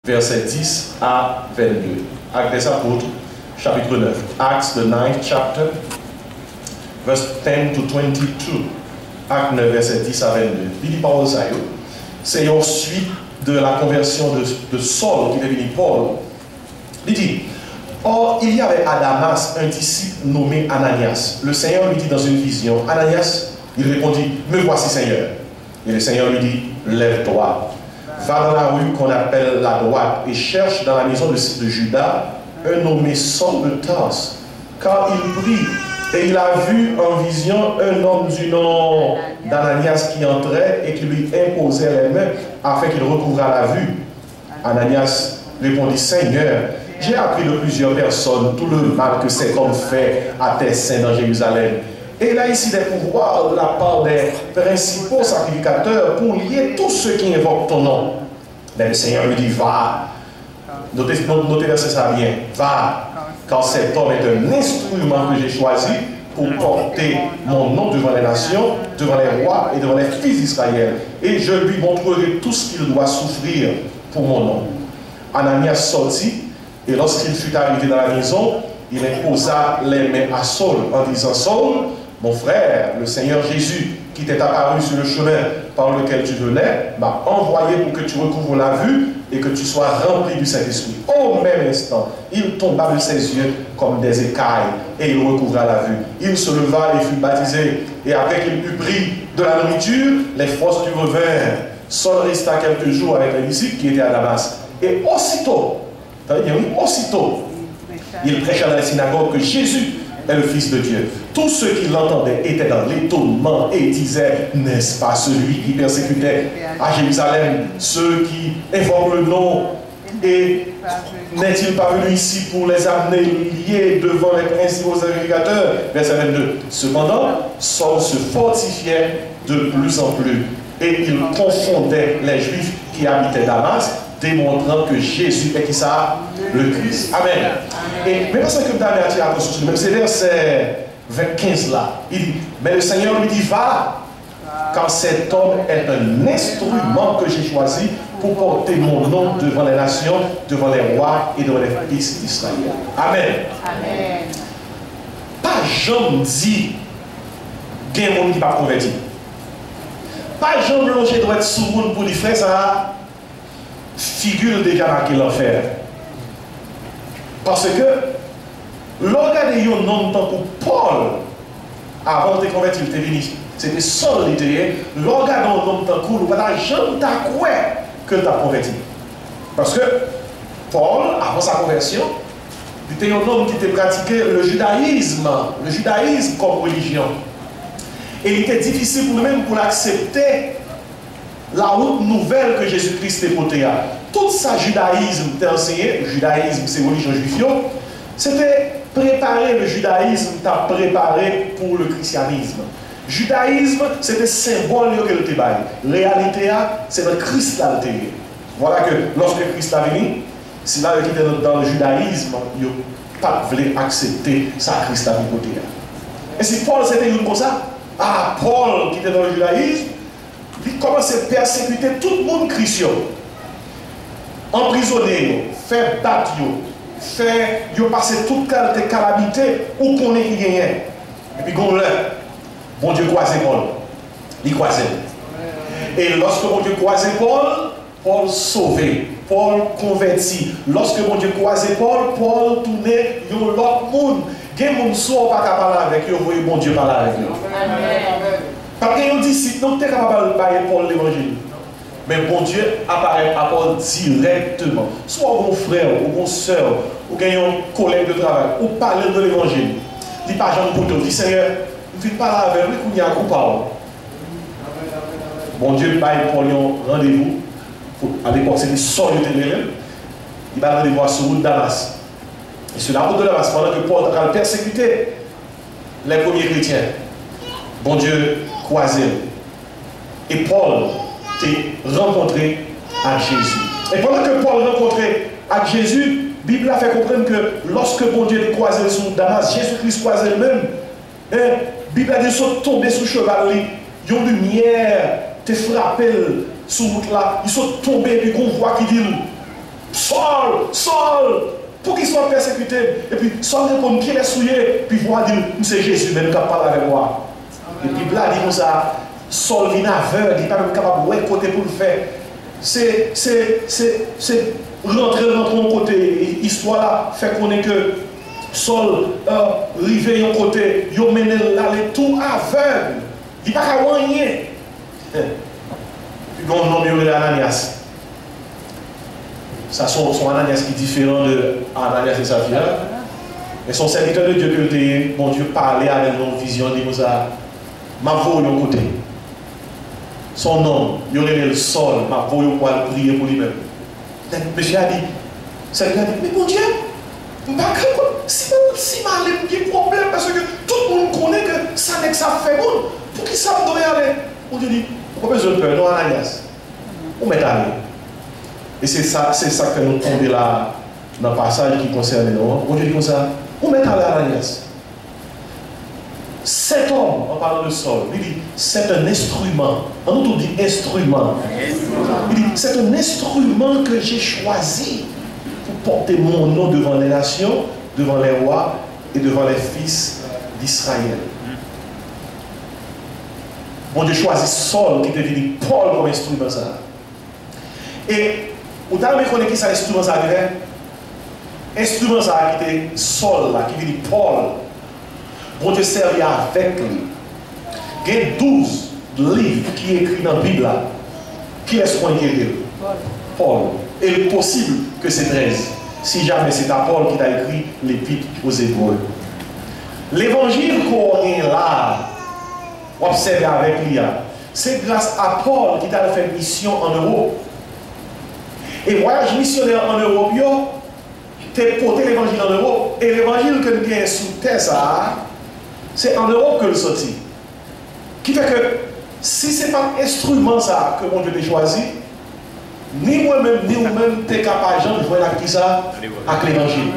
versets 10 à 22. Actes des Apôtres, chapitre 9. Acts, the 9th chapter, verse 10 to 22. Acte 9, verset 10 à 22. Il dit parole ça, c'est une suite de la conversion de Saul qui est devenu Paul. Il dit, or, il y avait à Damas un disciple nommé Ananias. Le Seigneur lui dit dans une vision, Ananias, il répondit, me voici Seigneur. Et le Seigneur lui dit, lève-toi, va dans la rue qu'on appelle la droite et cherche dans la maison de Judas un nommé Saul de Tarse. Car il prie et il a vu en vision un homme du nom d'Ananias qui entrait et qui lui imposait les mains afin qu'il recouvrât la vue. Ananias répondit, Seigneur, j'ai appris de plusieurs personnes tout le mal que cet homme fait à tes saints dans Jérusalem. Et il a ici des pouvoirs de la part des principaux sacrificateurs pour lier tous ceux qui invoquent ton nom. Mais le Seigneur lui dit, va. Notez ça bien. Va. Car cet homme est un instrument que j'ai choisi pour porter mon nom devant les nations, devant les rois et devant les fils d'Israël. Et je lui montrerai tout ce qu'il doit souffrir pour mon nom. Ananias sortit, et lorsqu'il fut arrivé dans la maison, il imposa les mains à Saul en disant, Saul, mon frère, le Seigneur Jésus, qui t'est apparu sur le chemin par lequel tu venais, m'a envoyé pour que tu recouvres la vue et que tu sois rempli du Saint-Esprit. Au même instant, il tomba de ses yeux comme des écailles et il recouvra la vue. Il se leva et fut baptisé. Et après qu'il eut pris de la nourriture, les forces lui revinrent. Saul resta quelques jours avec les disciples qui étaient à Damas. Et aussitôt, il prêcha dans la synagogue que Jésus est le Fils de Dieu. Tous ceux qui l'entendaient étaient dans l'étonnement et disaient, n'est-ce pas celui qui persécutait à Jérusalem ceux qui invoquent le nom, et n'est-il pas venu ici pour les amener liés devant les principaux sacrificateurs? Verset 22. Cependant, Saul se fortifiait de plus en plus et il confondait les Juifs qui habitaient Damas, démontrant que Jésus est qui ça? Le Christ. Amen. Et maintenant, c'est que David a tiré à sur le même, c'est verset 25 là. Il dit, mais le Seigneur lui dit, va, car cet homme est un instrument que j'ai choisi pour porter mon nom devant les nations, devant les rois et devant les fils d'Israël. Amen. Amen. Pas jamais dit qu'il y a un monde qui n'est pas converti. Pas jamais longer doit être sous monde pour lui faire ça. Figure déjà marqué l'enfer. Parce que l'organe de un homme tant que Paul, avant de convertir, il était venu. C'était Saul, l'organe d'un homme tant que Paul, pas jamais t'as quoi que t'as converti. Parce que Paul, avant sa conversion, il était un homme qui était pratiqué le judaïsme comme religion. Et il était difficile pour lui-même pour accepter la route nouvelle que Jésus-Christ est porté à. Tout ça, judaïsme, t'es enseigné, le judaïsme, c'est religion juive, c'était préparer le judaïsme, t'as préparé pour le christianisme. Judaïsme, c'était symbole que le débat. Réalité, c'est le Christ là le. Voilà que lorsque Christ a venu, c'est là qu'il était dans le judaïsme, il n'a pas voulu accepter sa Christ à côté. Et si Paul c'était comme ça, Paul qui était dans le judaïsme, il commençait à persécuter tout le monde chrétien. Emprisonner, faire battre, faire passer toute calamité ou qu'on est qui gagne. Et puis, bon Dieu croisait Paul. Il croisait. Et lorsque bon Dieu croisait Paul, Paul sauvé, Paul converti. Lorsque bon Dieu croisait Paul, Paul tournait l'autre monde. Il y a des gens qui ne sont pas capables avec eux, vous voyez bon Dieu parler avec eux. Parce que les disciples n'ont pas capable de parler Paul l'évangile. Mais bon Dieu apparaît à Paul directement. Soit mon frère, ou mon soeur, ou un collègue de travail, ou parler de l'évangile. Il dit pas Jean pour toi, il dit Seigneur, il ne fait pas avec lui qu'il y a un coup par. Bon Dieu paye pour un rendez-vous. À l'époque, c'était Saul de Téléville. Il va rendez-vous à sur route de Damas. Et sur la route de Damas, pendant que Paul a persécuté les premiers chrétiens, bon Dieu croisé. Et Paul t'est rencontré à Jésus. Et pendant que Paul rencontrait à Jésus, la Bible a fait comprendre que lorsque bon Dieu est croisé sur Damas, Jésus-Christ croisé lui-même, la Bible a dit qu'ils sont tombés sous cheval, ils ont lumière, t'es frappé sous route là, ils sont tombés et puis qu'on voit qui dit Saul, pour qu'il soit persécuté. Et puis, Saul répond, pied les souillés. Puis, il va dire, c'est Jésus même qui parle avec moi. Et puis, là, il dit comme ça, Saul vient aveugle, il n'est pas même capable de côté pour le faire. C'est rentrer dans ton côté, histoire là, fait qu'on est que Saul, rivé yon côté, yon mené l'aller tout aveugle. Il n'y a pas qu'à rien. Puis, on nomme Ananias. Ça, son Ananias qui est différent de Ananias et Saphira. Et son serviteur de Dieu que mon Dieu parlait avec nos visions, il dit comme ça, ma voix yon côté. Son nom, il y aurait le sol, ma voix pour prier pour lui-même. Monsieur a dit, Saphira a dit, mais mon Dieu, si ma allé pour qu'il problème, parce que tout le monde connaît que ça n'est que ça fait bon, pour qui ça me doit aller? On dit, pourquoi besoin de peur? Non, Ananias. On met aller. Et c'est ça que nous tombons là, dans le passage qui concerne nous. On dit comme ça, on met aller Ananias. Cet homme, en parlant de Saul, il dit, c'est un instrument. On nous dit instrument. Il dit, c'est un instrument que j'ai choisi pour porter mon nom devant les nations, devant les rois et devant les fils d'Israël. Bon Dieu choisit Saul qui devient Paul comme instrument ça. Et vous avez reconnu qui ça instrument ça avait? Instrument ça qui était Saul là, qui devient Paul. Bon Dieu servi avec lui. Il y a 12 livres qui sont écrits dans la Bible là. Qui est-ce qu'on écrit? Paul. Et il est possible que c'est 13. Si jamais c'est à Paul qui t'a écrit l'épître aux Hébreux. L'évangile qu'on est là, observé avec lui, c'est grâce à Paul qui t'a fait mission en Europe. Et voyage missionnaire en Europe, tu as porté l'évangile en Europe. Et l'évangile que nous avons sous terre, c'est en Europe que le sorti. Qui fait que si ce n'est pas instrument ça que mon Dieu t'a choisi, ni moi-même, ni vous-même, tu es capable de jouer avec ça, avec l'évangile.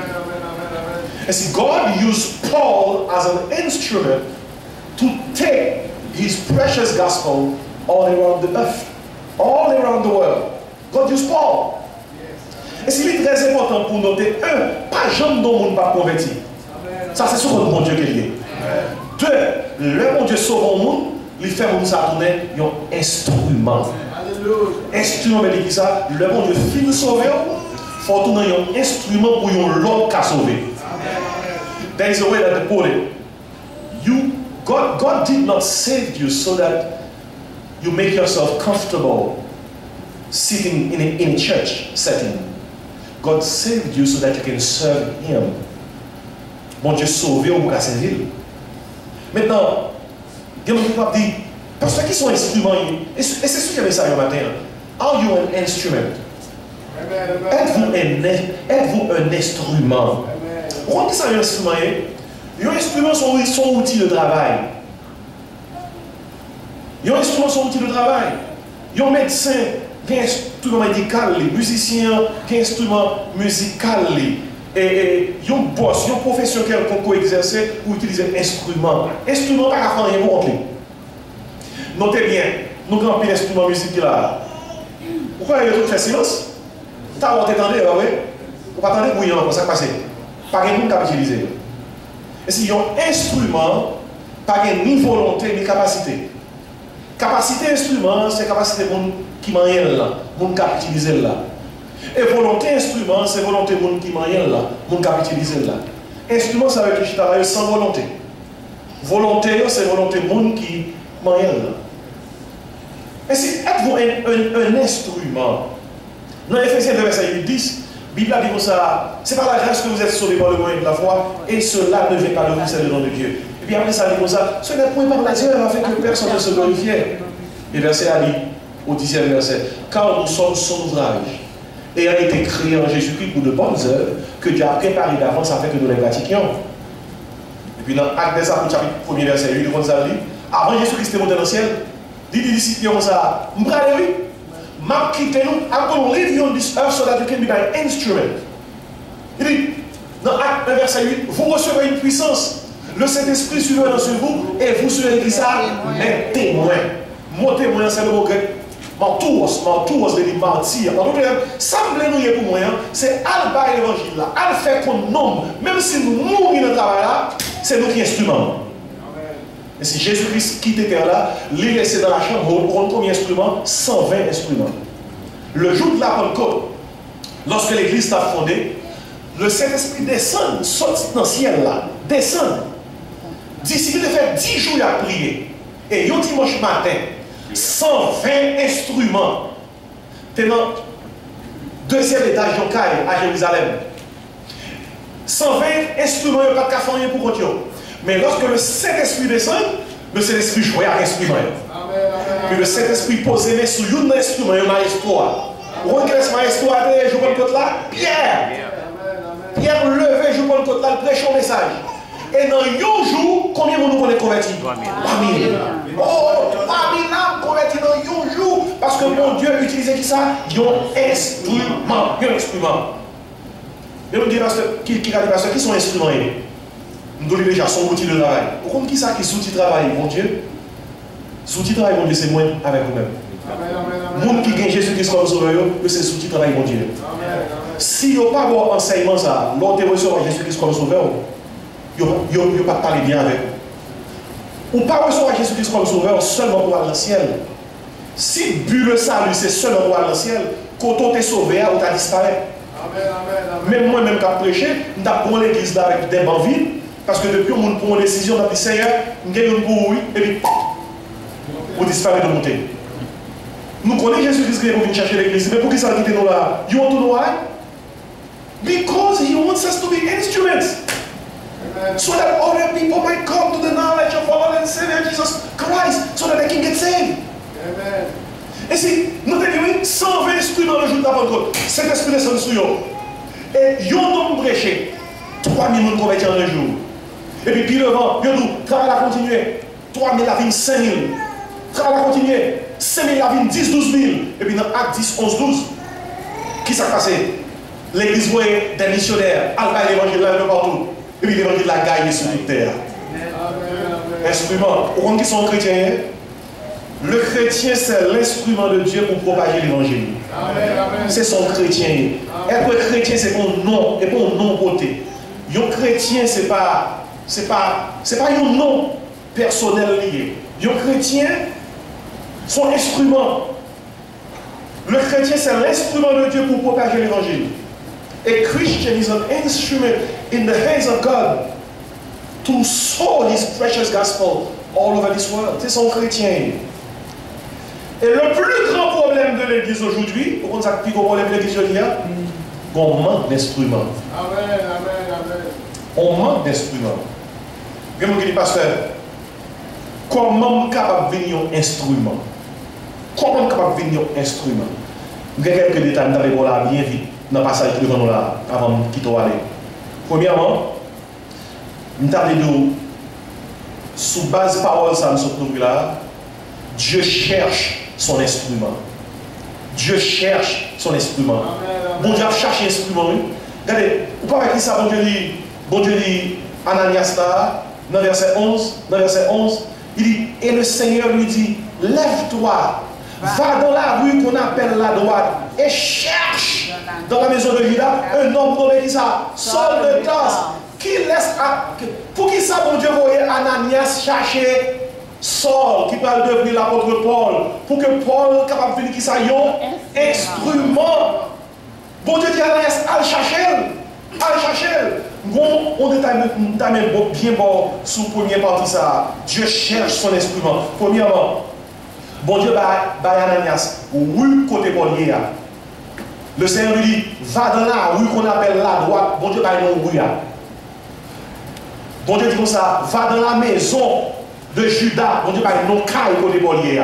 And see, God used Paul as an instrument to take his precious gospel all around the earth, all around the world. God used Paul. Et c'est très important pour noter, pas jamais dans le monde pas converti. Ça, c'est sur le bon Dieu qui est lié. Deux, le bon Dieu sauve le monde, il fait monde ça tourner un instrument. Instrument, mais dit ça, le bon Dieu finit sauver, il faut tourner un instrument pour l'autre qui sauver. There is a way that to put it. God did not save you so that you make yourself comfortable sitting in a church setting. God saved you so that you can serve Him. Bon Dieu sauvé ou pour servir. Maintenant, il y a des gens qui disent, parce que qui sont instruments, et c'est ce qu'il y avait ça le matin. Are you an instrument? Êtes-vous un instrument? Pourquoi est-ce que c'est un instrument? Les instruments sont outils de travail. Les instruments sont outils de travail. Les médecins, les instruments médicaux, les musiciens, les instruments musicaux. Et les boss, les professeurs qui ont exercé pour utiliser un instrument. Instrument, pas à faire rien pour entrer. Notez bien, nous avons un instrument musical là. Pourquoi il y a tout fait silence? Tu as entendu, oui? Vous pas attendre bouillant, comme ça passe. Pas de monde qui utiliser. Et si un instrument, pas ni volonté ni capacité. Capacité instrument, c'est capacité de monde qui m'a là, monde qui utilise là. Et volonté instrument, c'est volonté de monde qui m'a là, monde qui utilise là. Instrument, ça veut dire que sans volonté. Volonté, c'est volonté de monde qui m'a là. Et si êtes-vous un instrument? Dans Ephésiens 2, verset 8-10, la Bible dit comme ça, c'est par la grâce que vous êtes sauvés par le moyen de la foi, et cela ne vient pas de vous, c'est le nom de Dieu. Et puis après ça, il dit comme ça, ce n'est point par la terre afin que personne ne se glorifie. Et verset a dit, au 10e verset, car nous sommes son ouvrage, ayant été créés en Jésus-Christ pour de bonnes œuvres, que Dieu a préparé d'avance afin que nous les pratiquions. Et puis dans Actes des Apôtres, chapitre 1er, verset 8, nous avons dit, avant Jésus-Christ est monté dans le ciel, dit les disciples comme ça, m'bralez m'a quitté nous, I'm going to leave you on this earth so that you can be my instrument. Il dit, dans Acte 1, verset 8, vous recevrez une puissance, le Saint-Esprit suivra dans ce vous, et vous serez qui ça? Mes témoins. Mon témoin, c'est le mot grec, Martouos veut dire martyr. Ça me plaît pour moi, c'est Alba l'évangile là. Al fait qu'on nomme, même si nous mourons dans le travail là, c'est nous qui instrument. Et si Jésus-Christ quitte terre là, il laisse dans la chambre, on compte combien d'instruments? 120 instruments. Le jour de la Pentecôte, lorsque l'église a fondé, le Saint-Esprit descend, saute dans le ciel là, descend. D'ici, il a fait 10 jours à prier. Et un dimanche matin, 120 instruments. T'es dans le deuxième étage de Caille à Jérusalem. 120 instruments, il n'y a pas de café pour continuer. Mais lorsque le Saint-Esprit descend, le Saint-Esprit joue à l'instrument. Puis le Saint-Esprit pose les mains sur un instrument, un maestro. Vous voyez que ce maestro a joué le côté là? Pierre! Pierre levé, joue le côté là, il prêche un message. Et dans un jour, combien de monde nous convertis? 3000. Oh, 3000 âmes converties dans un jour. Parce que mon Dieu utilisait qui ça? Un instrument. Un instrument. Et on dit, pasteur, qui sont instruments? Nous avons déjà son outil de travail. Vous comprenez qui ça qui est outil de travail, mon Dieu? Outil de travail, mon Dieu, c'est moi avec vous-même. Les gens qui gagnent Jésus-Christ comme sauveur, c'est outil de travail, mon Dieu. Si vous n'avez pas un enseignement, ça, l'autre recevoir Jésus-Christ comme sauveur, vous ne pas parler bien avec vous. Ou pas recevoir Jésus-Christ comme sauveur seulement pour aller dans le ciel. Si le but le salut, c'est seulement pour aller dans le ciel, quand on est sauvé, on a disparu. Même moi-même, quand je prêche, je prends l'église là avec des bancs vides. Parce que depuis qu'on prend une décision, on a dit Seigneur, nous gagnons une bouille, et puis on disparaît de monter. Nous connaissons Jésus-Christ qui est venu chercher l'église, mais pour qui ça a quitté nous là? You want to know why? Because he wants us to be instruments. So that other people might come to the knowledge of our Lord and Savior Jesus Christ, so that they can get saved. Amen. Et si nous avons 120 instruments le jour de la Pentecôte, cet esprit descend sur eux. Et ils ont prêché 3000 personnes converties en un jour. Et puis devant, ils ont dit, travail à continuer. 3000 la vie, 5000. Travail à continuer. 5000 la vie, 10, 12 000. Et puis dans Acte 10, 11, 12, qui s'est passé? L'église voyait des missionnaires, alpha l'évangile là, partout. Et puis l'évangile l'a gagné sur toute terre. Instrument. Vous comprenez qui sont chrétiens? Le chrétien, c'est l'instrument de Dieu pour propager l'évangile. C'est son chrétien. Être chrétien, c'est pour nom, et pour non côté. Un chrétien, c'est pas un nom personnel lié. Un chrétien, son instrument. Le chrétien, c'est l'instrument de Dieu pour propager l'évangile. A Christian is an instrument in the hands of God to sow His precious gospel all over this world. C'est son chrétien. Et le plus grand problème de l'église aujourd'hui, vous savez ce que le problème de l'église aujourd'hui, on manque d'instruments. Amen, amen, amen. On manque d'instruments. Je me dis, pasteur, comment on est capable de venir un instrument? Comment on est capable de venir un instrument? Je vais quelques détails dans les là bien vite, dans le passage devant nous là, avant de quitter aller. Premièrement, nous avons dit, sous base de parole, ça nous sommes là, Dieu cherche son instrument. Dieu cherche son instrument. Bon Dieu cherche un instrument. Regardez, vous ne pouvez pas dire ça, bon Dieu dit, Ananias là, dans verset 11, il dit, et le Seigneur lui dit, lève-toi, va dans la rue qu'on appelle la droite, et cherche dans la maison de Judas un homme nommé qui ça, Saul de Tarse, qui laisse, pour qui ça, bon Dieu, voyait Ananias chercher Saul qui va devenir l'apôtre Paul, pour que Paul capable de venir qui ça un instrument. Bon Dieu dit à Ananias, allez chercher. Bon, on détaille bien bon sous première partie ça. Dieu cherche son instrument. Premièrement, bon Dieu va Ananias, rue côté Paul. Le Seigneur lui dit, va dans la rue qu'on appelle la droite. Bon Dieu va une rue. Bon Dieu dit comme ça, va dans la maison de Judas, bon Dieu, par non caille côté Polier.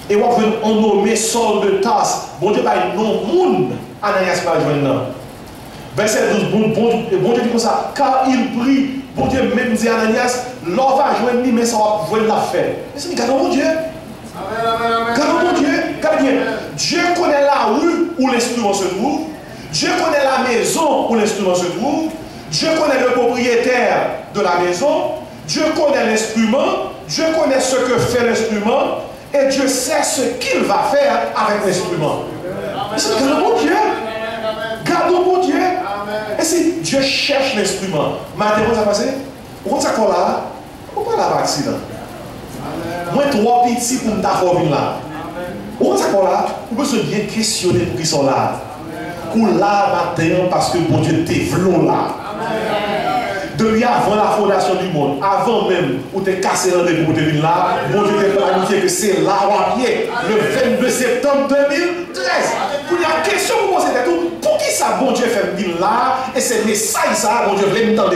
Et on nommé Saul de Tarse, bon Dieu, par non monde, Ananias va joindre. Verset 12, bon Dieu dit comme ça, car il prie, bon Dieu même dit Ananias, l'on va joindre lui, mais ça va joindre la fête. Mais c'est gardons mon Dieu. Gardons mon Dieu, gardez bien. Dieu connaît la rue où l'instrument se trouve, Dieu connaît la maison où l'instrument se trouve, Dieu connaît le propriétaire de la maison, Dieu connaît l'instrument, Dieu connaît ce que fait l'instrument, Et Dieu sait ce qu'il va faire avec l'instrument. C'est le bon Dieu. Gardons mon Dieu. Et si Dieu cherche l'instrument, maintenant, ça va passer. Pourquoi ça colle là? Pourquoi là, accident? Moi, trois petits pour me faire là. Pourquoi ça colle là? Vous pouvez bien questionner pour qu'ils sont là. Pour là, maintenant, parce que mon Dieu développe là. Depuis avant la fondation du monde, avant même où tu es cassé rendez-vous pour venir là, mon Dieu t'a planifié que c'est là où on est, le 22 septembre 2013. Pour la question pour poser tout, pour qui ça, bon Dieu fait venir là, et c'est message ça, mon Dieu voulait me tendre.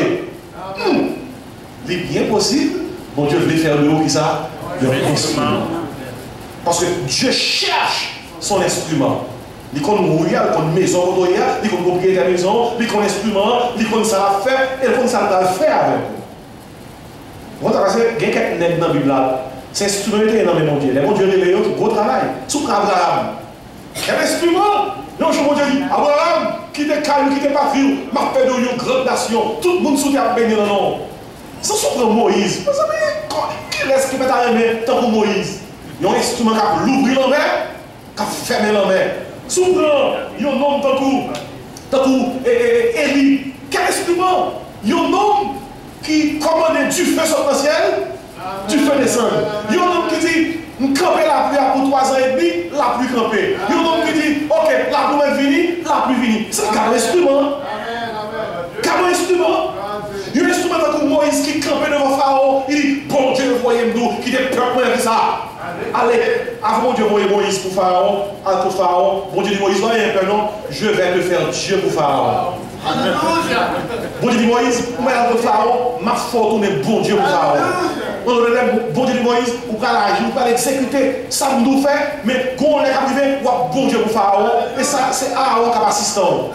Il est bien possible, mon Dieu voulait faire le haut qui ça, le instrument. Parce que Dieu cherche son instrument. Il connaît mourir, il connaît maison, il connaît propriétaire de la maison, il connaît instrument, il connaît ça à faire, et il connaît ça à faire avec vous. Vous avez quelques nègres dans la Bible là, c'est instrument qui est dans mon Dieu. Les mon Dieu révélé qui gros travail. Sous Abraham. Quel instrument? Non, je vous dis, Abraham, qui était calme, qui était pas vieux, m'a fait de une grande nation, tout le monde sous terre béni dans le nom. Ça c'est Moïse. Vous savez, qui reste qui peut t'arriver tant que Moïse? Il y a un instrument qui a l'ouvrir la main, qui a fermé la main. Souvent, il y a un homme tant que Élie. Quel instrument? Il y a un homme qui commande du feu sur le ciel, du feu descend. Il y a un homme qui dit, camper la pluie pour 3 ans et demi, la pluie camper. Il y a un homme qui dit, ok, la pluie est finie, la pluie finie. C'est un instrument. Quel instrument? Il y a un instrument tant que Moïse qui campait devant Pharaon, il dit, bon Dieu, voyez-nous, qui était peuple que ça. Allez, avant Dieu voyait Moïse pour Pharaon, bon Dieu dit Moïse, voyez un peu non, je vais te faire Dieu pour Pharaon. Bon Dieu dit Moïse, pour pour Pharaon, ma faute on est bon Dieu pour Pharaon. Bon Dieu dit Moïse, vous pouvez agir, vous pouvez exécuter, ça nous fait, mais quand on est arrivé, bon Dieu pour Pharaon, et ça c'est Aaron qui est assistant.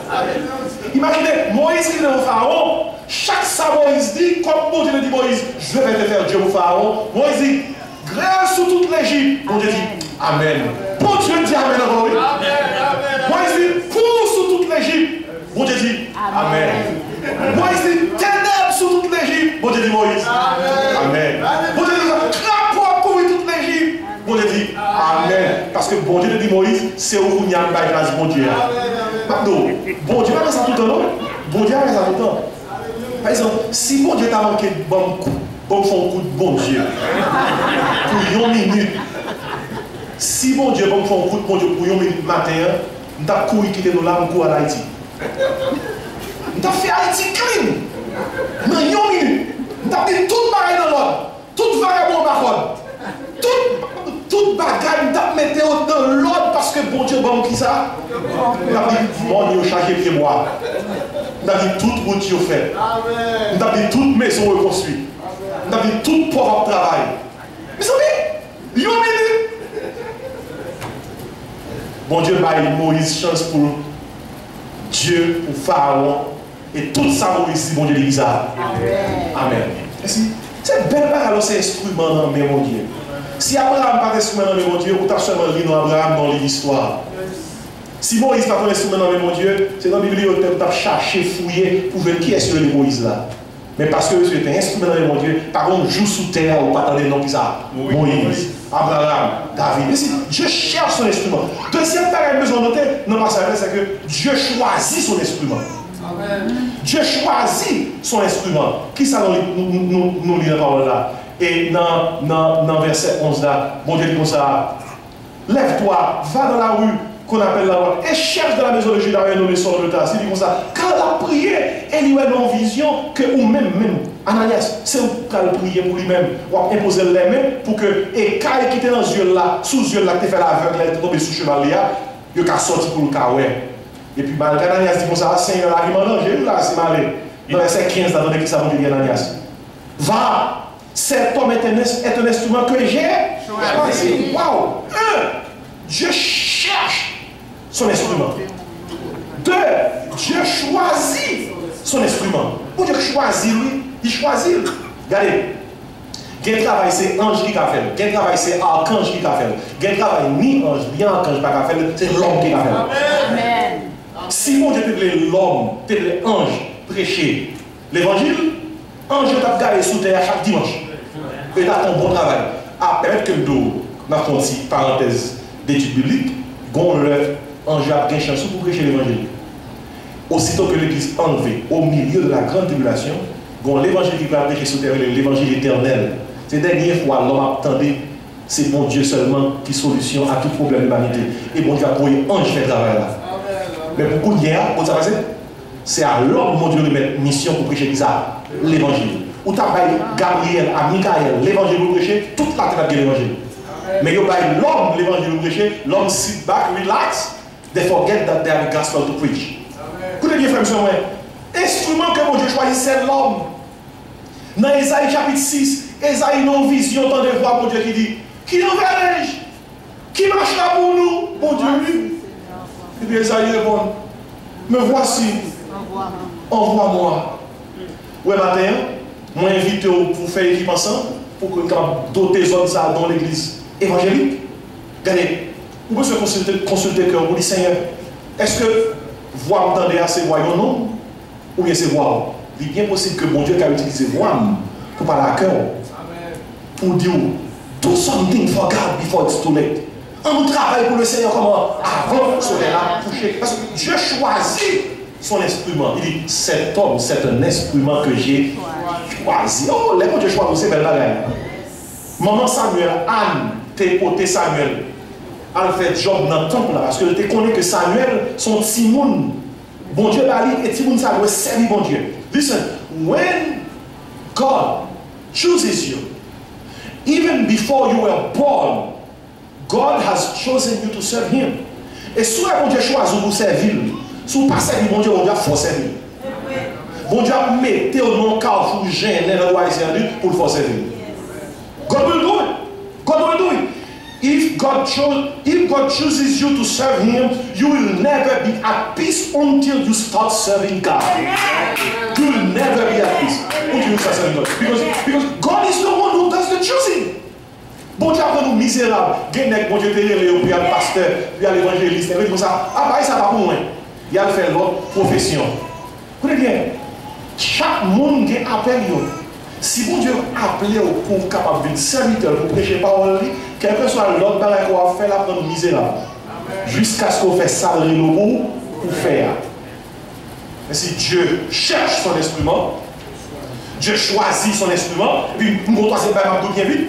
Imaginez, Moïse qui est dans Pharaon, chaque ça Moïse dit, comme bon Dieu dit Moïse, je vais te faire Dieu pour Pharaon. Moïse dit, grâce sous toute l'Égypte. Bon Dieu dit Amen. Bon Dieu dit Amen encore. Moïse dit pour sous toute l'Égypte. Bon Dieu dit Amen. Moïse dit ténèbres sous toute l'Égypte. Bon Dieu dit Moïse Amen. Bon Dieu dit crapaud pour toute l'Égypte. Bon Dieu dit Amen. Parce que bon Dieu dit Moïse, c'est où vous n'y avez pas grâce bon Dieu. Bon Dieu a fait ça tout le temps, non? Bon Dieu a fait ça tout le temps. Par exemple, si bon Dieu t'a manqué de bon coup, bon font un coup de bon Dieu pour 1 minute. Si bon Dieu bon font un coup de bon Dieu pour 1 minute matin, nous avons couru quitter nous là, nous couru à Haïti. Nous avons fait Haïti clean. Dans 1 minute. Nous avons dit tout pareil dans l'ordre. Tout vagabond par contre. Tout bagage, nous avons mis dans l'ordre parce que bon Dieu bon qui ça? Nous avons dit bon Dieu chargé pied bois. Nous avons dit toute route fait. Nous avons dit toute maison reconstruite. Nous avons dit tout pour travail. Vous savez, 1 minute. Bon Dieu m'a eu Moïse chance pour Dieu, pour Pharaon, et tout ça Moïse dit, bon Dieu dit ça. Amen. C'est belle balle, c'est instrument dans mon Dieu. Si Abraham n'a pas d'instrument dans mon Dieu, ou tu as seulement lu dans Abraham dans l'histoire. Si Moïse n'a pas d'instrument dans mon Dieu, c'est dans la Bible où tu as cherché, fouillé pour voir qui est ce Moïse là. Mais parce que tu es un instrument dans mon Dieu, par contre, joue sous terre ou pas dans les noms qui ça. Moïse, Abraham, David. Mais si Dieu cherche son instrument. Deuxième part, besoin de noter dans le passage, c'est que Dieu choisit son instrument. Dieu choisit son instrument. Qui ça nous lit la parole là? Et dans verset 11 là, bon Dieu dit comme ça, lève-toi, va dans la rue qu'on appelle la roi, et cherche dans la maison de Judas un nommé Saul de Tarse. Il dit comme ça, quand la prière, elle lui a une vision que ou même Ananias, c'est où qu'elle prier pour lui-même, ou imposer les mains pour que, et quand il quitte dans les yeux là, sous les yeux là, qui fait l'aveugle, elle est tombée sous le cheval là, il a sorti pour le caouet. Et puis, Ananias dit comme ça, Seigneur, il m'a danger, là, c'est malin. Dans verset 15, dans qui ça va dire Ananias. Va, cet homme est un instrument que j'ai choisi. Waouh! Dieu cherche son instrument. 2, Dieu choisit son instrument. Pour Dieu choisit, lui, il choisit. Regardez, quel travail c'est ange qui a fait, quel travail c'est archange qui a fait, quel travail ni ange, ni archange qui a fait, c'est l'homme qui a fait. Amen. Si mon Dieu te plaît l'homme, te plaît ange, prêcher l'évangile, ange t'a gardé sous terre chaque dimanche. Et t'as ton bon travail. À permettre que le dos, dans une petite parenthèse d'études bibliques, gon le ange a chanson pour prêcher l'évangile. Aussitôt que l'église enlevée au milieu de la grande tribulation, gon l'évangile qui va prêcher sur terre, l'évangile éternel. C'est la dernière fois l'homme attendait, c'est bon Dieu seulement qui solution à tout problème de l'humanité. Et bon Dieu a envoyé ange faire travail là. Mais pour beaucoup d'hier, c'est à l'homme mon Dieu de mettre mission pour prêcher l'évangile. Ou t'as baillé Gabriel, à Michael, l'évangile pour prêcher, toute la terre a l'évangile. Mais you baillé l'homme l'évangile pour prêcher, l'homme sit back, relax, they forget that they have a gospel to preach. Écoutez bien, frère, instrument que mon Dieu choisit, c'est l'homme. Dans Ésaïe chapitre 6, Ésaïe a une vision, tant de voix, mon Dieu, qui dit, qui enverrai-je? Qui marchera pour nous? Mon Dieu, lui. Et puis Ésaïe répond, me voici, envoie-moi. Ouais, matin, moi invité pour faire équipe ensemble, pour que nous puissions doter les hommes dans l'église évangélique. Regardez, vous pouvez consulter cœur, vous dites, Seigneur, est-ce que voix m'entendez à ces voix non? Ou bien c'est voix? Il est bien possible que mon Dieu a utilisé voix pour parler à cœur. Pour dire, do something for God before it's too late. On travaille pour le Seigneur comment? Avant ce là toucher. Parce que Dieu choisit son instrument. Il dit, cet homme, c'est un instrument que j'ai choisi. Oh, les Dieu choisit, c'est belle bagaille. Maman Samuel, Anne, t'es poté Samuel. Elle fait job dans le temple là. Parce que tu connais que Samuel, son Timoun, bon Dieu bali et Timoun, ça doit servir bon Dieu. Listen, when God chooses you, even before you were born, God has chosen you to serve Him. Et si bon Dieu choisit pour servir, si vous ne passez pas bon Dieu, bon Dieu faut servir. Bon Dieu a mis au nom carrefour gêné dans le roi Israël pour le faire servir. God will do it. God will do it. If God chooses you to serve Him, you will never be at peace until you start serving God. You will never be at peace until you start serving God. Because God is the one who does the choosing. Bon Dieu après nous misérables, bon Dieu puis il y a le pasteur, puis il y a l'évangéliste, et tout ça. Ah bah ça va pour moi. Il y a le fait l'autre profession. Écoutez bien, chaque monde a appelé. Si bon Dieu appelé pour capable de serviteur pour prêcher parole, quel que soit l'autre barrière qu'on va faire là pour nous misérable. Jusqu'à ce qu'on fait salarié le bout pour faire. Mais si Dieu cherche son instrument, Dieu choisit son instrument, et puis nous troisième barrière bien vite.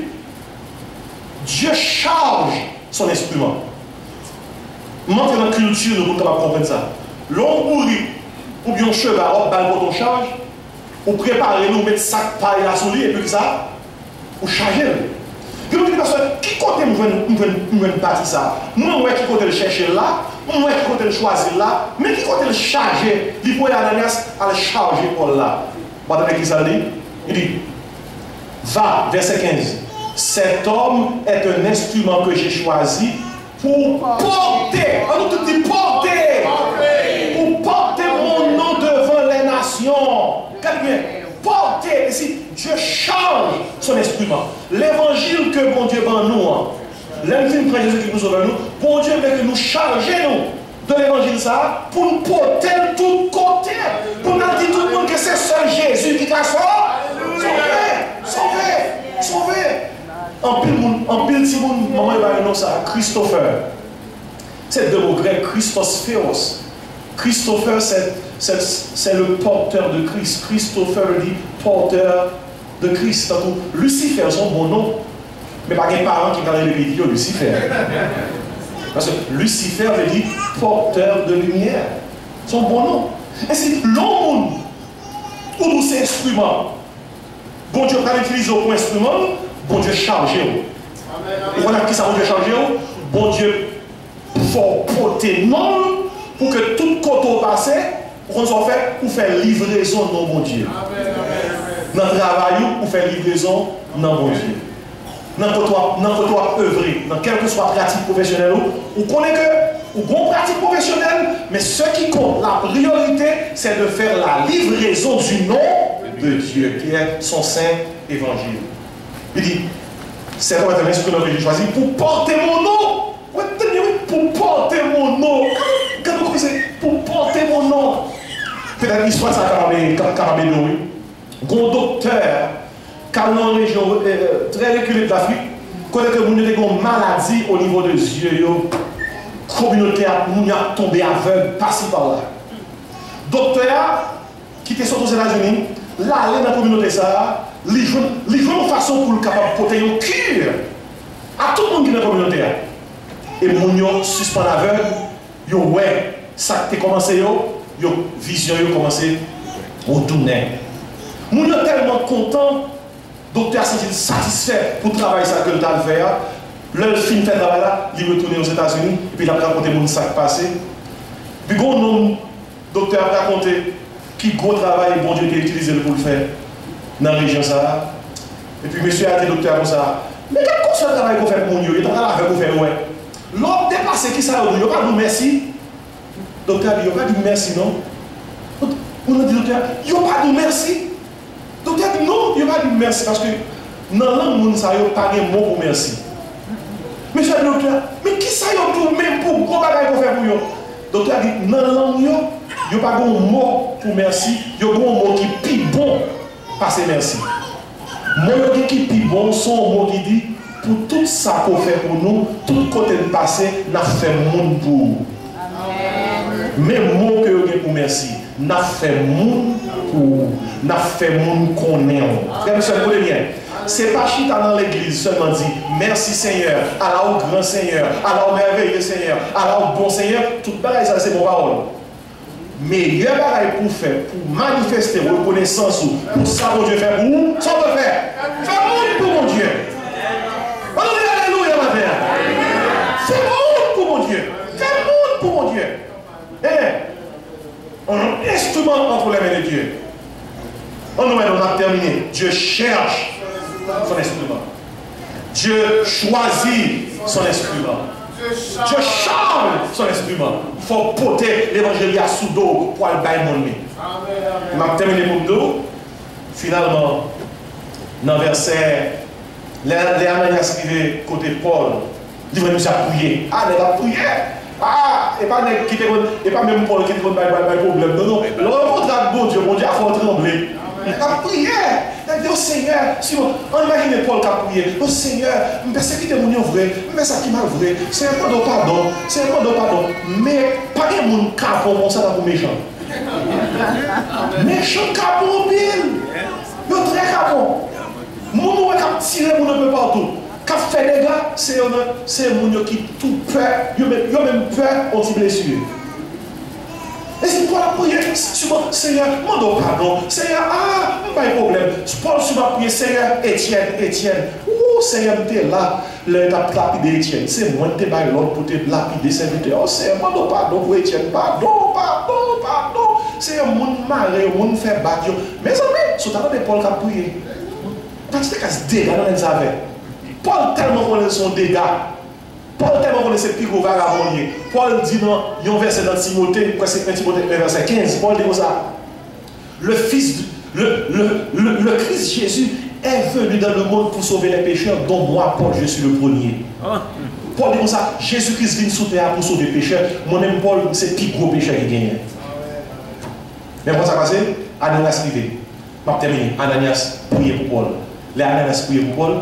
Dieu charge son instrument. Montre dans la culture, nous pouvons comprendre ça. L'homme pourri, ou bien cheval, balle pour ton charge, ou préparer nous, mettre sac paille là sur lui, et puis ça, ou charger. Puis nous disons, qui côté nous bâtir ça? Moi, qui côté le chercher là, moi, qui côté le choisir là, mais qui côté le charger? Il faut y aller à le charger pour là. Vous entendez qui ça dit? Il dit, va, verset 15. Cet homme est un instrument que j'ai choisi pour porter, on nous dit porter, pour porter mon nom devant les nations. Regardez bien, porter, ici, Dieu charge son instrument. L'évangile que bon Dieu va nous, l'infime près Jésus qui nous sauve nous, bon Dieu veut que nous chargeons de l'évangile ça, pour nous porter de tous côtés, pour nous dire tout le monde que c'est seul Jésus qui t'a sauvé, sauvé. En pile, si vous maman va nous ça, Christopher. C'est de mot grec, Christosphéros. Christopher, c'est le porteur de Christ. Christopher dit porteur de Christ. Donc, Lucifer, son bon nom. Mais pas des parents qui parlent de vidéo Lucifer. Parce que Lucifer veut dire porteur de lumière. Son bon nom. Et c'est l'homme où nous c'est instrument. Bon Dieu va l'utiliser comme instrument. Bon Dieu chargé. On a qui ça, bon Dieu chargé? Bon Dieu faut porter non pour que tout côté passe, pour qu'on fait pour faire livraison dans bon Dieu. Dans le travail, pour faire livraison dans bon Dieu. Dans le œuvrer, dans quelle que soit pratique professionnelle, on connaît que ou bon pratique professionnelle, mais ce qui compte, la priorité, c'est de faire la livraison du nom de Dieu, qui est son saint évangile. Il dit, c'est un instrument que j'ai choisi pour porter mon nom. Pour porter mon nom. Quand vous connaissez, pour porter mon nom. Peut-être l'histoire, ça a un docteur, qui a une région très reculée de l'Afrique, Quand que vous avez une maladie au niveau des yeux, la communauté a tombé aveugle, passé par là. Docteur qui était sorti aux États-Unis, là, aller dans la communauté, ça, ils jouent une façon pour le capable de porter une cure à tout le monde qui est dans la communauté. Et mon suspend aveugle, yo ouais, ça qui a commencé, yo vision yo commencé au tourner. Mon yo tellement content, docteur s'est satisfait pour travailler ça que le temps fait. Le film fait travail là, il retourne aux États-Unis, puis il a raconté mon sac passé. Puis quand nom docteur a raconté qui gros travail bon Dieu qui a utilisé pour le faire dans la région ça. Et puis monsieur a dit docteur comme ça. Mais quel travail qu'on fait pour nous, il est en train de faire ouais. L'homme dépassé qui ça, il n'a pas dit merci. Docteur il n'a pas dit merci non. On a dit docteur, il n'a pas dit merci. Docteur dit non, il n'a pas dit merci parce que dans la langue monde ça il pas de mot pour merci. Monsieur le docteur, mais qui ça y pour même pour gros bagage qu'on fait pour vous? Docteur dit dans la langue il n'y a pas de mot pour merci, il y a un mot qui est plus bon parce que merci. Mot qui est plus bon, son mot qui dit pour tout ça qu'on fait pour nous, tout côté de passé, n'a fait monde pour vous. Même mot que vous avez pour merci, n'a fait monde pour vous, n'a fait monde qu'on est. Frère, monsieur, écoutez bien. C'est pas chita dans l'église seulement dit merci Seigneur, Allah au grand Seigneur, Allah au merveilleux Seigneur, Allah au bon Seigneur, tout bagaille ça c'est mon parole. Mais il y a bagaille pour faire, pour manifester reconnaissance pour ça mon Dieu fait pour vous, ça on peut faire. Fais monde pour mon Dieu. Alléluia ma frère. Fais monde pour mon Dieu. Fais monde pour mon Dieu. Un instrument entre les mains de Dieu. On a terminé. Dieu cherche son instrument. Dieu choisit son instrument. Dieu charme son instrument. Il faut porter l'évangile à sous dos pour aller bailler mon nez. Je vais terminer mon dos. Finalement, dans le verset, les Ananias qui est côté Paul, il va nous appuyer. Ah, il va prier. Ah, et pas même Paul qui est problème. Non, non. Le rencontre de bon Dieu, mon Dieu a fait trembler. Il a prié. Il dit, oh Seigneur, si on imagine Paul qui a prié, oh Seigneur, je persécute mon vrai, je fais ça qui m'a vrai, c'est un peu de pardon, c'est un peu de pardon. Mais pas de mon capot comme ça pour méchant. Méchant capot pile. Il est très capot. Mon qui a tiré mon peu partout. Qui a fait des gars, c'est mon qui tout peur, il a même peur aux blessures. Et c'est pour la prière, Seigneur, demande pardon. Seigneur, pas de problème. Paul sur ma prière, Seigneur, Étienne. Oh, Seigneur, tu es là. Le t'a lapidé Étienne. C'est moi qui t'ai baillé l'autre pour te lapider serviteur. Oh, Seigneur, demande pardon pour Étienne. Pardon. Seigneur, mon mari, mon fait battre. Mes amis, c'est de Paul qui a prié. Parce que c'est des dégâts dans les affaires. Paul tellement connaît son dégât. Paul tellement connaît ses plus gros vagabonds. Paul dit dans un verset dans Timothée, presque Timothée, verset 15, Paul dit comme ça. Le Christ Jésus est venu dans le monde pour sauver les pécheurs, dont moi, Paul, je suis le premier. Paul dit comme ça, Jésus-Christ vient sous terre pour sauver les pécheurs. Moi-même, Paul, c'est le plus gros pécheur qui gagne. Mais quand ça passe, Ananias privé. Je vais terminer. Ananias prié pour Paul. Les Ananias prié pour Paul,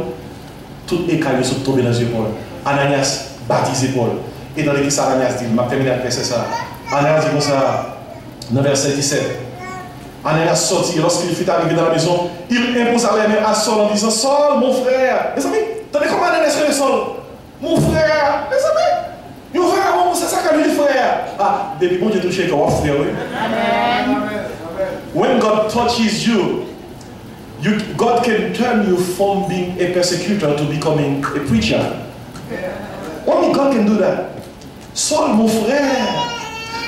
tout écailleux sont tombés dans les yeux Paul. Ananias baptisé Paul. Et dans l'église, Ananias dit, je vais terminer avec ça. Ananias dit comme ça, dans le verset 17. Ananias sortit, lorsqu'il fut arrivé dans la maison, il imposa les mains à Saul en disant, Saul, mon frère. Les amis, tenez comment Ananias fait Saul? Mon frère, les amis. Mon frère, c'est ça qu'a dit le frère. Ah, depuis bon Dieu touché comme frère, oui. Amen. When God touches you, God can turn you from being a persecutor to becoming a preacher. Only God can do that. Saul, mon frère,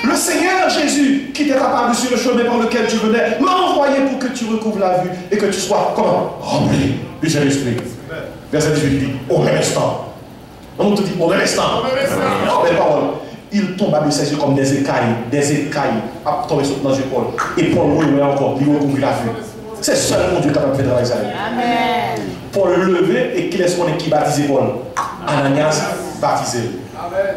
le Seigneur Jésus, qui t'est apparu sur le chemin par lequel tu venais, m'a envoyé pour que tu recouvres la vue et que tu sois comment? Rempli du Saint-Esprit. Verset 18 dit, au même instant. On te dit, au même instant. Belle parole. Il tomba de ses yeux comme des écailles, à tomber dans les épaules. Et Paul oui, encore, il recouvre la vue. C'est seulement Dieu capable de faire travailler ça. Amen. Paul levé et qui laisse qui baptisé Paul. Ananias baptisé.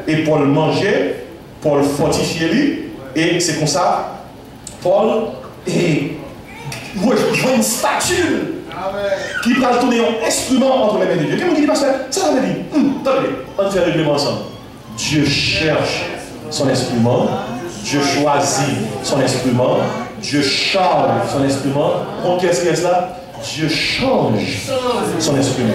Et Paul mangeait, Paul fortifiait lui, et c'est comme ça, Paul voit une statue Qui va tourner un instrument entre les mains de Dieu. Qu'est-ce qu'il dit, pasteur? Ça veut dire, attendez, on va faire le règlement ensemble. Dieu cherche son instrument, Dieu choisit son instrument, Dieu charge son instrument. Qu'est-ce qu'il y a cela? Dieu change son instrument.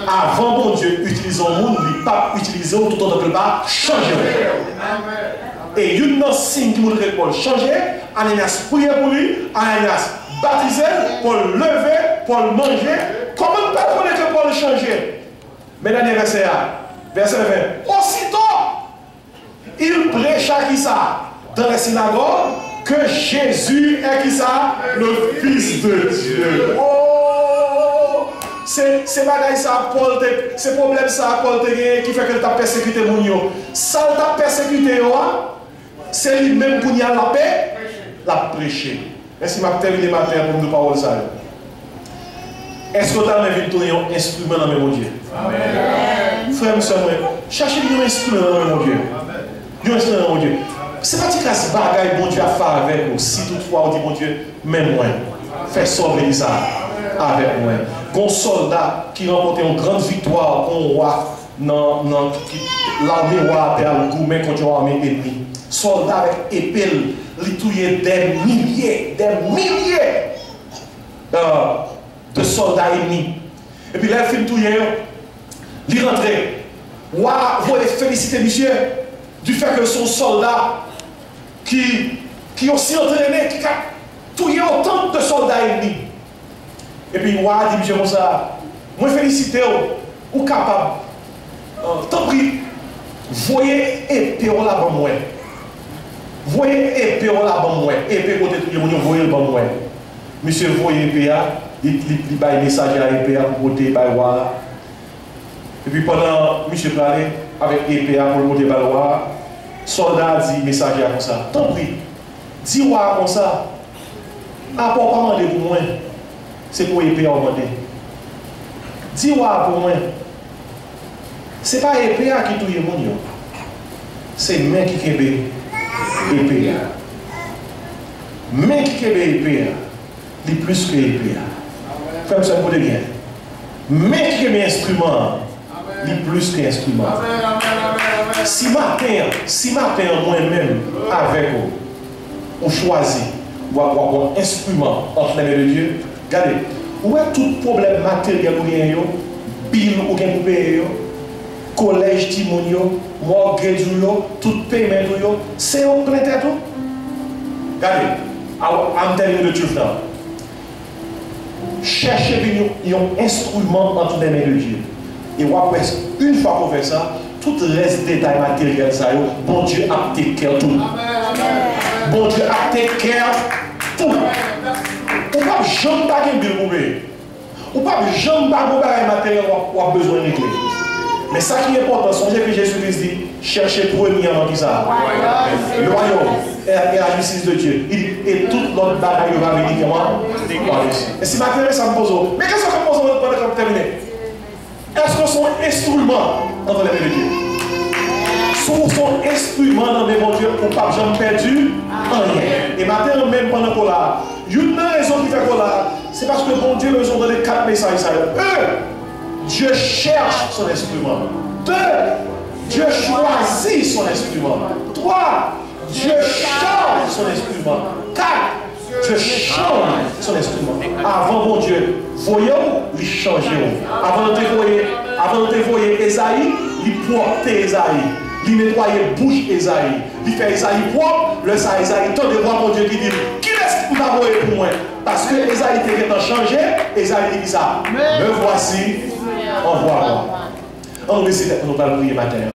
Avant bon Dieu utilise un monde, il n'a pas utilisé tout autant que pas changer. Et une autre signe qui montre que Paul changer, Ananias prier pour lui, Ananias baptiser, Paul lever, Paul manger. Comment ne pas connaître que Paul changer? Mais dans les versets, verset 20, aussitôt, il prêcha qui ça dans la synagogue que Jésus est qui ça? Le Fils de Dieu. Oh! C'est bagaille ça, Paul, c'est problème ça, Paul qui fait que tu as persécuté mon yo. Ça t'a persécuté, c'est lui-même pour y aller la paix, la prêcher. Merci, je vais terminer ma terre pour nous parler ça. Est-ce que tu as envie de tourner un instrument dans mon Dieu? Amen. Frère, monsieur, cherchez un instrument dans mon Dieu. Un instrument dans mon Dieu. C'est pas que ce bagaille, bon Dieu, à faire avec nous. Si toutefois on dit, bon Dieu, même moi, fais sauver ça avec moi. Un soldat qui remportait une grande victoire, un roi, dans l'armée roi a gourmet contre l'armée ennemie. Soldat avec épée, il tuait des milliers de soldats ennemis. Et puis là, il fait tout hier, il rentrait. Roi, vous voulez féliciter monsieur du fait que son soldat qui aussi entraîné, qui a tué autant de soldats ennemis. Et puis, roi dit, monsieur Moussa, moi félicite ou capable. Tant pis, voyez épée là-bas, moi. Voyez épée là-bas, moi. Épée côté tout le monde, voyez là-bas, moi. Monsieur, voyez épée, il va un message à épée pour côté, roi. Et puis, pendant monsieur parlait avec épée pour côté, roi, soldat dit message comme ça. Tant pis, dis roi comme ça. À pas demander pour moi. C'est pour épée à demander. Dis-moi pour moi. Ce n'est pas épée qui touille mon yo. C'est main qui kebe épée. Main qui kebe épée. Il plus que épée. Fais ça pour de bien. Main qui kebe instrument. Il plus que instrument. Si matin moi-même avec vous, on choisit ou avoir un instrument entre les mains de Dieu. Regardez, où est tout problème matériel ou rien, bill ou bien payer, collège Timonio, mortgage tout paiement, c'est un plein tête tout. Regardez, I'm telling you the truth now. Cherchez un instrument entre les mains de Dieu. Et après, une fois qu'on fait ça, tout le reste détail matériel, ça, bon Dieu a take care tout. Bon Dieu a take care tout. Ou pas jamais pas de bill pour payer. Ou pas jamais pas de matériel ou a besoin de régler. Mais ça qui est important, songez que Jésus-Christ dit, cherchez premièrement qui ça. Le royaume et la justice de Dieu. Il dit, et toute notre bataille va venir comment? Et si maintenant ça me pose, mais qu'est-ce que ça me pose pendant que je termine? Est-ce que son instrument dans les mains de Dieu? Son instrument dans mes bons Dieu pour pas jamais perdu rien. Et maintenant, même pendant qu'on l'a, une raison qui fait qu'on l'a, c'est parce que bon Dieu nous a donné 4 messages. Dieu cherche son instrument. 2, Dieu choisit son instrument. 3, Dieu change son instrument. 4, Dieu change son instrument. Avant mon Dieu, voyons, il change. Avant de te voir Esaïe, il porte Esaïe. Il nettoyait bouche Esaïe. Il fait Esaïe propre. Le ça Esaïe, tant de voir mon Dieu qui dit, qui est-ce qui m'a envoyé pour moi? Parce que Esaïe était changé. Esaïe dit ça. Me voici, envoie-moi. On va essayer de nous prier matin.